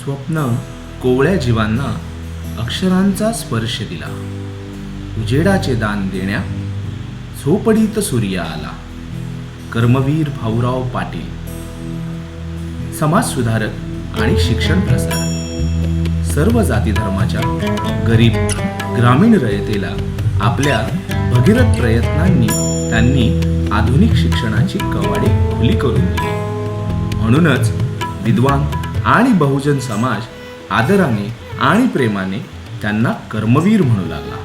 स्वप्न कोवळ्या जीवांना अक्षरांचा स्पर्श दिला. उजेडाचे दान देण्या झोपडीत सूर्य आला. कर्मवीर भाऊराव पाटील. समाजसुधारक आणि शिक्षण प्रसारक. सर्व जाती धर्माच्या गरीब ग्रामीण रयतेला आपल्या भगीरथ प्रयत्नांनी त्यांनी आधुनिक शिक्षणाची कवाडे खुली करून दिली. म्हणूनच विद्वान आणि बहुजन समाज आदराने आणि प्रेमाने त्यांना कर्मवीर म्हणू लागला.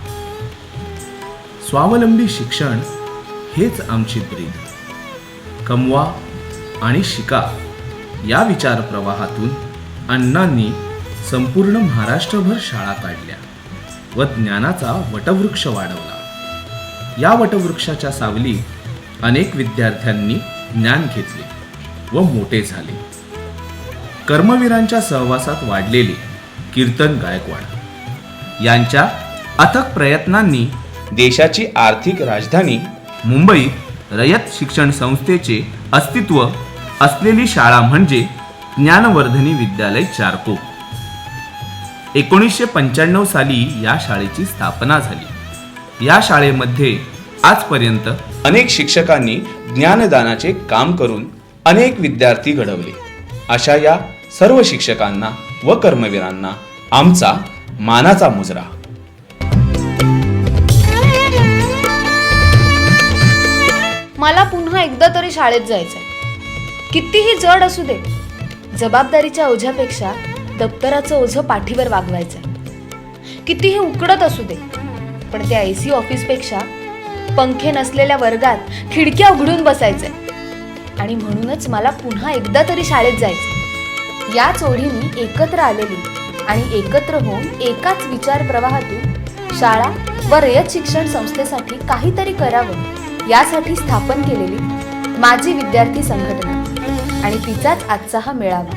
स्वावलंबी शिक्षण हेच आमची ब्रीद. कमवा आणि शिका या विचार प्रवाहातून अण्णांनी संपूर्ण महाराष्ट्रभर शाळा काढल्या व ज्ञानाचा वटवृक्ष वाढवला. या वटवृक्षाच्या सावलीत अनेक विद्यार्थ्यांनी ज्ञान घेतले व मोठे झाले. कर्मवीरांच्या सहवासात वाढलेले कीर्तन गायकवाड यांच्या अथक प्रयत्नांनी देशाची आर्थिक राजधानी मुंबईत रयत शिक्षण संस्थेचे अस्तित्व असलेली शाळा म्हणजे ज्ञानवर्धनी विद्यालय चारकोप. 1995 साली या शाळेची स्थापना झाली. या शाळेमध्ये आजपर्यंत अनेक शिक्षकांनी ज्ञानदानाचे काम करून अनेक विद्यार्थी घडवले. अशा या सर्व शिक्षकांना व कर्मवीरांना आमचा मानाचा मुजरा. मला पुन्हा एकदा तरी शाळेत जायचंय. कितीही जड असू दे, जबाबदारीच्या ओझ्यापेक्षा दप्तराचं ओझं पाठीवर वागवायचंय. कितीही उकडत असू दे, पण त्या AC ऑफिसपेक्षा पंखे नसलेल्या वर्गात खिडक्या उघडून बसायचंय. आणि म्हणूनच मला पुन्हा एकदा तरी शाळेत जायचंय. याच ओढीने एकत्र आलेली आणि एकत्र होऊन एकाच विचार प्रवाहातून शाळा व रयत शिक्षण संस्थेसाठी काहीतरी करावं यासाठी स्थापन केलेली माझी विद्यार्थी संघटना आणि तिचाच आजचा हा मेळावा.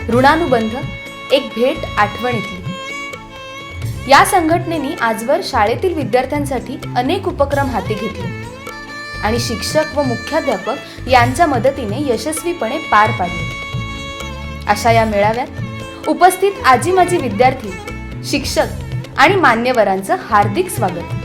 ऋणानुबंध एक भेट आठवणीतली. या संघटनेने आजवर शाळेतील विद्यार्थ्यांसाठी अनेक उपक्रम हाती घेतले आणि शिक्षक व मुख्याध्यापक यांच्या मदतीने यशस्वीपणे पार पाडले. अशा या मेळाव्यात उपस्थित आजी माजी विद्यार्थी, शिक्षक आणि मान्यवरांचं हार्दिक स्वागत.